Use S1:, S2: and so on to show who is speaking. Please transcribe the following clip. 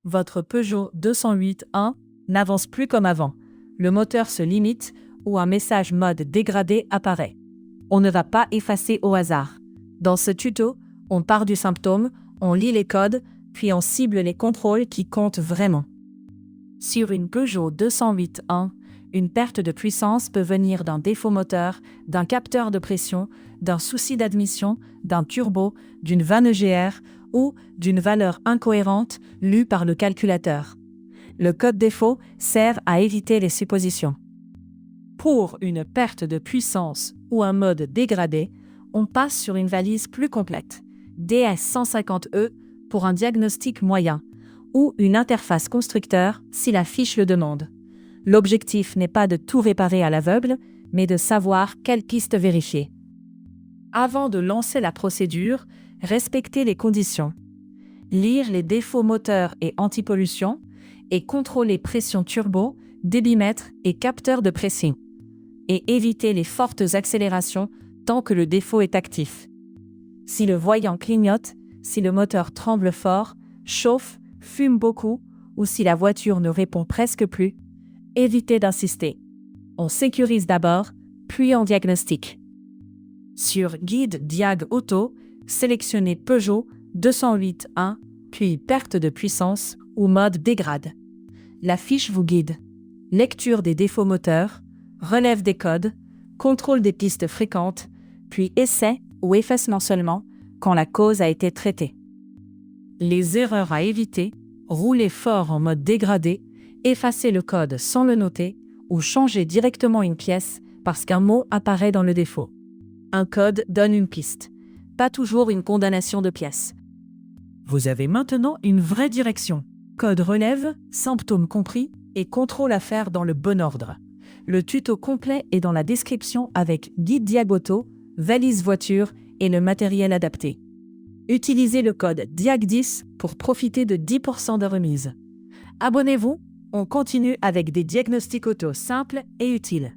S1: votre Peugeot 208-1 n'avance plus comme avant. Le moteur se limite ou un message mode dégradé apparaît. On ne va pas effacer au hasard. Dans ce tuto, on part du symptôme, on lit les codes, puis on cible les contrôles qui comptent vraiment. Sur une Peugeot 208-1, une perte de puissance peut venir d'un défaut moteur, d'un capteur de pression, d'un souci d'admission, d'un turbo, d'une vanne EGR ou d'une valeur incohérente lue par le calculateur. Le code défaut sert à éviter les suppositions. Pour une perte de puissance ou un mode dégradé, on passe sur une valise plus complète, DS150E pour un diagnostic moyen, ou une interface constructeur si la fiche le demande. L'objectif n'est pas de tout réparer à l'aveugle, mais de savoir quelle piste vérifier. Avant de lancer la procédure, respectez les conditions. Lire les défauts moteurs et antipollution et contrôler pression turbo, débitmètre et capteur de pression. Et éviter les fortes accélérations tant que le défaut est actif. Si le voyant clignote, si le moteur tremble fort, chauffe, fume beaucoup ou si la voiture ne répond presque plus, évitez d'insister. On sécurise d'abord, puis on diagnostique. Sur Guide Diag Auto, sélectionnez Peugeot 208-1, puis perte de puissance ou mode dégrade. La fiche vous guide. Lecture des défauts moteurs, relève des codes, contrôle des pistes fréquentes, puis essai ou effacement seulement quand la cause a été traitée. Les erreurs à éviter, rouler fort en mode dégradé, effacer le code sans le noter ou changer directement une pièce parce qu'un mot apparaît dans le défaut. Un code donne une piste, pas toujours une condamnation de pièce. Vous avez maintenant une vraie direction. Code relève, symptômes compris et contrôle à faire dans le bon ordre. Le tuto complet est dans la description avec guide Diag Auto, valise voiture et le matériel adapté. Utilisez le code DIAG10 pour profiter de 10% de remise. Abonnez-vous, on continue avec des diagnostics auto simples et utiles.